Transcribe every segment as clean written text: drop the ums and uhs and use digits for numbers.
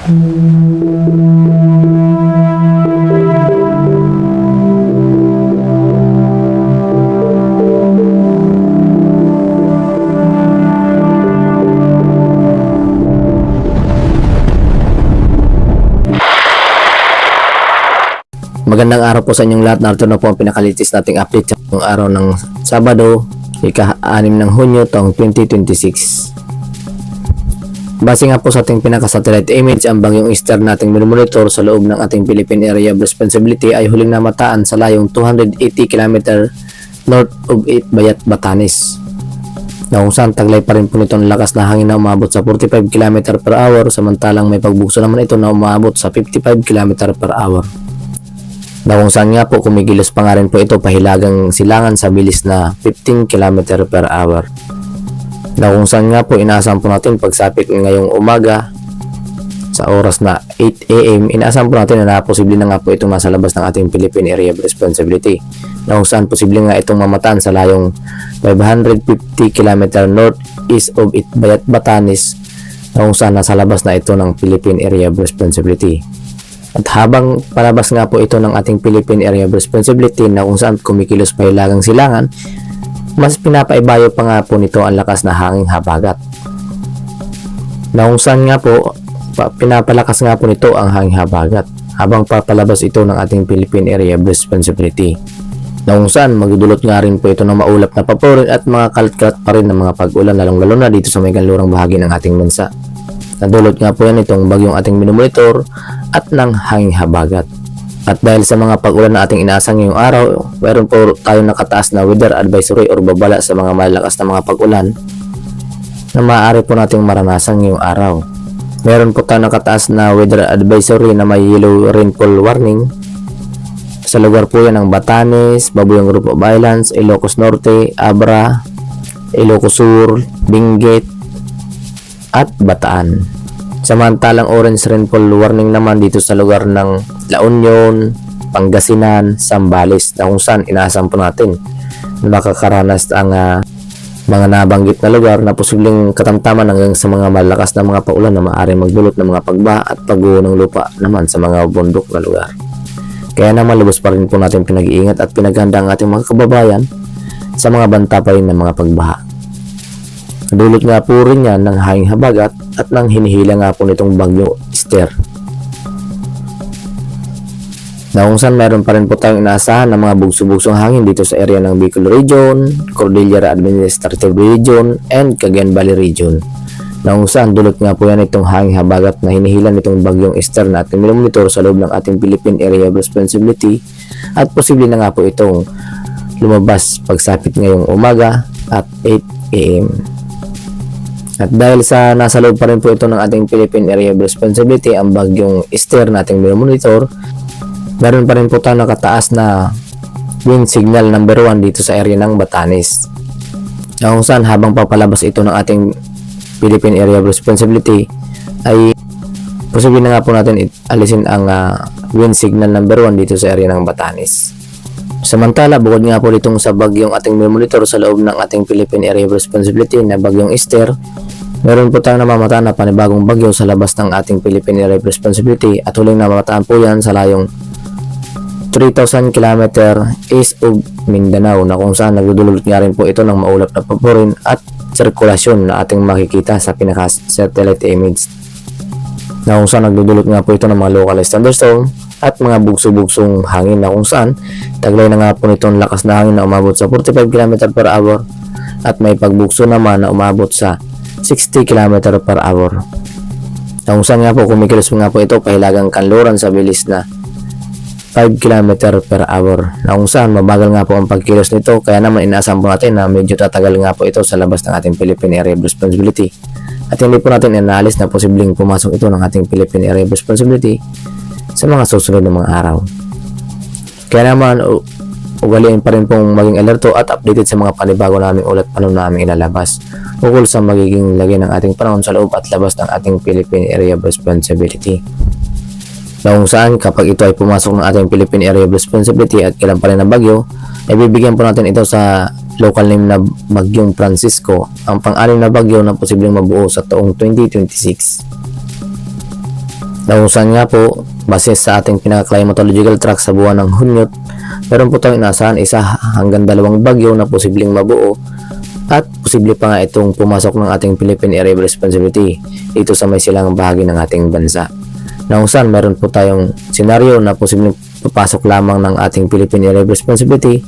Magandang araw po sa inyong lahat. Narito na po ang pinakalitis nating update sa araw ng Sabado, ika-6 ng Hunyo taong 2026. Base nga po sa ating pinaka-satellite image, ang bagyong Esther nating minomonitor sa loob ng ating Philippine Area of Responsibility ay huling namataan sa layong 280 km north of Bayat, Batanes. Na kung saan taglay pa rin po nito ang lakas na hangin na umabot sa 45 km per hour, samantalang may pagbugso naman ito na umabot sa 55 km per hour. Na kung saan nga po kumigilos pa nga rin po ito pahilagang silangan sa bilis na 15 km per hour. Na kung saan nga po inaasahan po natin pagsapit ngayong umaga sa oras na 8 AM, inaasahan po natin na posible na nga po itong nasa labas ng ating Philippine Area of Responsibility. Na kung saan posible nga itong mamataan sa layong 550 km northeast of Bayat, Batanes, na kung saan nasa labas na ito ng Philippine Area of Responsibility. At habang palabas nga po ito ng ating Philippine Area of Responsibility na kung saan kumikilos pahilagang silangan, mas pinapaibayo pa nga po nito ang lakas na hanging habagat. Na kung saan nga po pinapalakas nga po nito ang hanging habagat habang papalabas ito ng ating Philippine Area of Responsibility. Na kung saan magdudulot nga rin po ito ng maulap na paporin at mga kalat-kalat pa rin ng mga pag-ulan, lalong-lalo na dito sa may kanlurang bahagi ng ating bansa. Nadulot nga po yan itong bagyong ating minomonitor at ng hanging habagat. At dahil sa mga pag-ulan na ating inaasang ngayong araw, meron po tayong nakataas na weather advisory or babala sa mga malakas na mga pag-ulan na maaari po nating maranasan ngayong araw. Meron po tayong nakataas na weather advisory na may yellow rainfall warning sa lugar po yan ng Batanes, Babuyan Group of Islands, Ilocos Norte, Abra, Ilocos Sur, Benguet at Bataan. Samantalang orange rainfall warning naman dito sa lugar ng La Union, Pangasinan, Zambales, na kung saan inaasahan po natin na makakaranas ang mga nabanggit na lugar na posibleng katamtaman hanggang sa mga malakas na mga paulan na maaaring magdulot ng mga pagbaha at pagguho ng lupa naman sa mga bundok na lugar. Kaya naman lubos pa rin po natin pinag-iingat at pinaghanda ang ating mga kababayan sa mga banta pa rin ng mga pagbaha. Dulot nga po rin yan ng hanging habagat at ng hinihila nga po nitong bagyo Esther. Na kung saan meron pa rin po tayong inaasahan ng mga bugso-bugsong hangin dito sa area ng Bicol Region, Cordillera Administrative Region, and Cagayan Valley Region. Na kung saan dulot nga po yan itong hanging habagat na hinihila nitong bagyong Esther na ating minomonitor sa loob ng ating Philippine Area of Responsibility, at posible na nga po itong lumabas pagsapit ngayong umaga at 8 AM. At dahil sa nasa loob pa rin po ito ng ating Philippine Area of Responsibility, ang bagyong Esther nating minomonitor, meron pa rin po tayo nakataas na wind signal number 1 dito sa area ng Batanes. Na kung saan habang papalabas ito ng ating Philippine Area of Responsibility ay posible na nga po natin alisin ang wind signal number 1 dito sa area ng Batanes. Samantala, bukod nga po ditong sa bagyong ating minomonitor sa loob ng ating Philippine Area of Responsibility na bagyong Esther, meron po tayong namamataan na panibagong bagyo sa labas ng ating Philippine Area of Responsibility at huling namamataan po yan sa layong 3,000 km east of Mindanao, na kung saan nagdudulot nga rin po ito ng maulap na paporin at sirkulasyon na ating makikita sa pinaka-satellite image. Na kung saan nagdudulot nga po ito ng mga localized thunderstorm at mga bugso-bugsong hangin, na kung saan taglay na nga po nitong lakas na hangin na umabot sa 45 km per hour at may pagbugso naman na umabot sa 60 km per hour. Na kung saan nga po kumikilos nga po ito pahilagang kanluran sa bilis na 5 km per hour, na kung saan mabagal nga po ang pagkilos nito, kaya naman inaasahan po natin na medyo tatagal nga po ito sa labas ng ating Philippine Area of Responsibility. At hindi po natin inaalis na posibleng pumasok ito ng ating Philippine Area of Responsibility sa mga susunod na mga araw. Kaya naman ugaliin pa rin pong maging alerto at updated sa mga panibago naming ulat paano namin ilalabas ukol sa magiging lagay ng ating panahon sa loob at labas ng ating Philippine Area of Responsibility. Na kung saan kapag ito ay pumasok ng ating Philippine Area of Responsibility at kailan pa rin ng bagyo, ay bibigyan po natin ito sa local name na Bagyong Francisco, ang pang-anim na bagyo na posibleng mabuo sa taong 2026. Nausan nga po, base sa ating pinaka-climatological track sa buwan ng Hunyo, meron po tayong inaasahan 1 hanggang 2 bagyo na posibleng mabuo at posible pa nga itong pumasok ng ating Philippine Area of Responsibility dito sa may silangang bahagi ng ating bansa. Nausan, meron po tayong senaryo na posibleng papasok lamang ng ating Philippine Area of Responsibility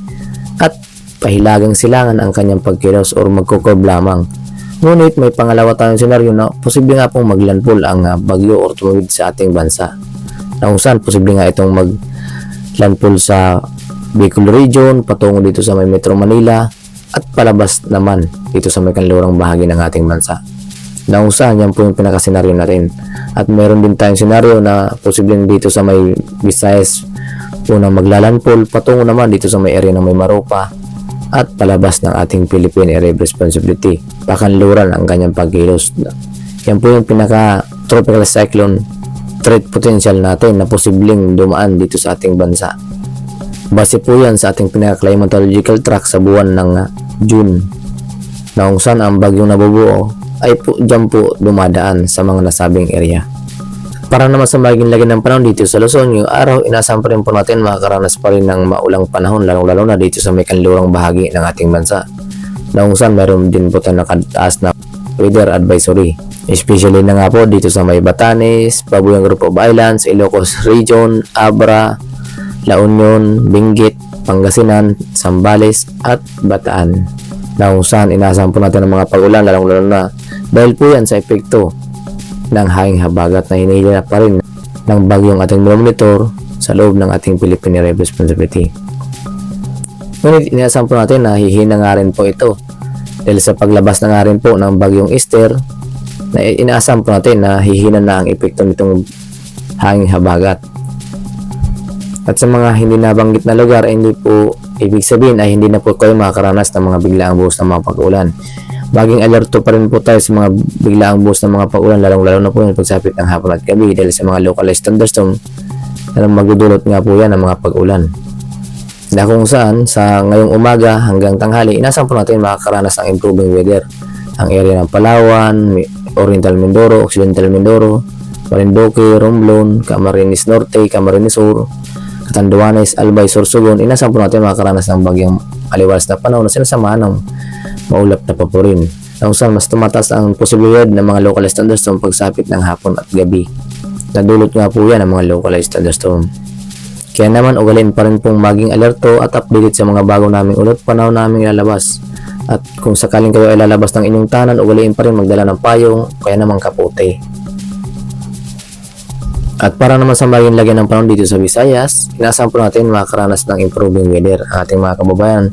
at pahilagang silangan ang kanyang pagkilos or magkukurb lamang. Ngunit may pangalawa tayong senaryo na posible nga pong maglandfall ang bagyo or tumawid sa ating bansa. Nausan, posible nga itong maglandfall sa Bicol region, patungo dito sa may Metro Manila at palabas naman dito sa may kanlurang bahagi ng ating bansa. Nausan, yan po yung pinakasenaryo natin. At meron din tayong senaryo na posibleng dito sa may Visayas unang maglalandfall, patungo naman dito sa may area ng may Maropa at palabas ng ating Philippine Area of Responsibility. Pakanluran ang kanyang pagkilos. Yan po yung pinaka-tropical cyclone threat potential natin na posibleng dumaan dito sa ating bansa. Base po yan sa ating pinaka-climatological track sa buwan ng June, na kung saan ang bagyong nabubuo ay po dyan po dumadaan sa mga nasabing area. Para naman sa maging lagi ng panahon dito sa Luzon, yung araw, inasahan pa rin po natin makakaranas pa rin ng maulang panahon, lalong-lalo na dito sa may kanlurang bahagi ng ating bansa. Na kung saan meron din po tayo nakataas na weather advisory. Especially na nga po dito sa may Batanes, Babuyang Group of Islands, Ilocos Region, Abra, La Union, Benguet, Pangasinan, Zambales at Bataan. Na kung saan inasahan po natin ng mga pag-ulan, lalong-lalo na dahil po yan sa epekto ng hanging habagat na hinihila pa rin ng bagyong ating monitor sa loob ng ating Philippine Area of Responsibility. Ngunit inasahan po natin na hihina nga rin po ito dahil sa paglabas na nga rin po ng bagyong Esther, na inaasahan po natin na hihina na ang epekto nitong hanging habagat. At sa mga hindi nabanggit na lugar, hindi po ibig sabihin ay hindi na po kayo makakaranas ng mga biglaang buhos ng mga pag-ulan. Maging alerto pa rin po tayo sa mga biglaang buhos ng mga pag-ulan, lalong-lalo na po yung pagsapit ng hapon at gabi dahil sa mga localized thunderstorm na magdudulot nga po yan ng mga pag-ulan. Na kung saan sa ngayong umaga hanggang tanghali, inasahan po natin makakaranas ng improving weather. Ang area ng Palawan, Oriental Mindoro, Occidental Mindoro, Marinduque, Romblon, Camarines Norte, Camarines Sur, Catanduanes, Albay, Sorsogon, inasahan po natin makakaranas ng bagyang aliwalas na panahon na sinasamahan ng maulap na papurin. Kung saan mas tumataas ang posibilidad ng mga localized thunderstorm pagsapit ng hapon at gabi. Nadulot nga po yan ang mga localized thunderstorm. Kaya naman ugaliin pa rin pong maging alerto at updated sa mga bago naming ulot panahon naming ilalabas. At kung sakaling kayo ay lalabas ng inyong tanan, ugaliin pa rin magdala ng payong kaya naman kapote. At para naman sa maging lagyan ng panahon dito sa Visayas, inasahan po natin makakaranas ng improving weather ang ating mga kababayan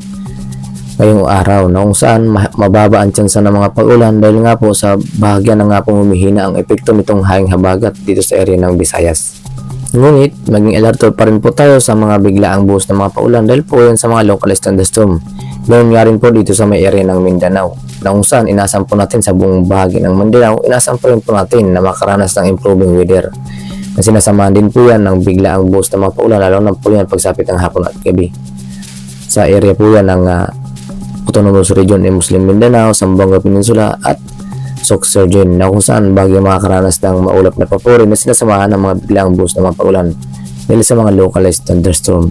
ngayong araw, na kung saan mababa ang tsansa ng mga pag-ulan dahil nga po sa bahagya na nga po humihina ang epekto nitong hanging habagat dito sa area ng Visayas. Ngunit maging alerto pa rin po tayo sa mga biglaang buhos ng mga pag-ulan dahil po yan sa mga localized thunderstorm. Ganoon nga rin po dito sa may area ng Mindanao, na kung saan inasahan po natin sa buong bahagi ng Mindanao, inasahan pa rin po natin na makaranas ng improving weather. Na sinasamahan din po yan ng biglaang buhos ng mga pag-ulan, lalo na po yan pagsapit ng hapon at gabi. Sa area po yan ng Autonomous Region ng Muslim Mindanao, Zamboanga Peninsula at Sorsogon, na kung saan bagyo makakaranas ng maulap na papurin na sinasamahan ng mga biglaang buhos ng mga pag-ulan dahil sa mga localized thunderstorm.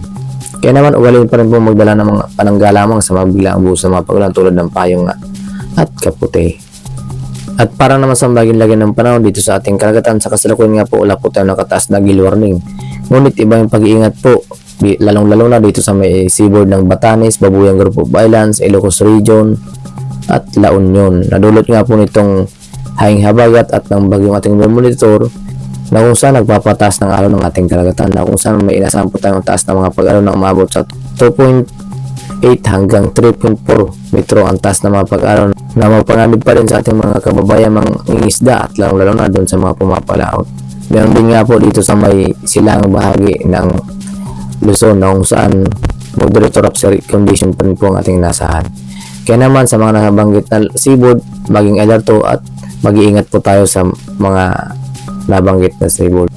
Kaya naman ugaliin pa rin po magdala ng mga panangga lamang sa mga biglaang buhos ng mga pag-ulan tulad ng payong at kapote. At para naman sa baging lagyan ng panahon dito sa ating karagatan, sa kasalukuyan nga po wala po tayo nakataas na gale warning. Ngunit iba yung pag-iingat po, lalong-lalo na dito sa may seaboard ng Batanes, Babuyang Group of Islands, Ilocos Region at La Union. Nadulot nga po nitong hanging habagat at ng bagyong ating monitor na kung saan nagpapataas ng alon ng ating karagatan, na kung saan may inasahan po tayong taas ng mga pag-alon na umabot sa 2.8 hanggang 3.4 metro ang taas ng mga pag-alon na mapanganib pa rin sa ating mga kababayan mga isda at lalong-lalo na doon sa mga pumapalaot. Meron din nga po dito sa may silang bahagi ng Luzon na kung saan moderate to rough condition pa rin po ang ating nasahan. Kaya naman sa mga nabanggit na seaboard, maging alerto at mag-iingat po tayo sa mga nabanggit na seaboard.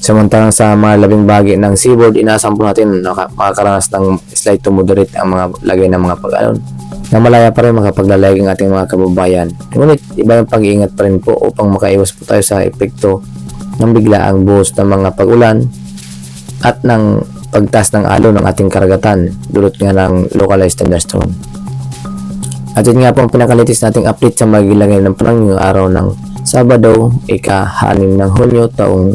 Samantalang sa mga labing bahagi ng seaboard, inaasahan po natin na makakaranas ng slight to moderate ang mga lagay ng mga pag-alon na malaya pa rin makapaglalayag ang ating mga kababayan. Ngunit iba yung pag-iingat pa rin po upang makaiwas po tayo sa epekto ng biglaang buhos ng mga pag-ulan at ng pagtaas ng alon ng ating karagatan dulot nga ng localized thunderstorm. At yun nga po ang pinakalitis nating update sa magilagay ng panahon ngayong araw ng Sabado, ika-6 ng Hunyo taong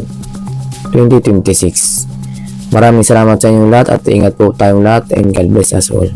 2026. Maraming salamat sa inyong lahat at ingat po tayong lahat and God bless us all.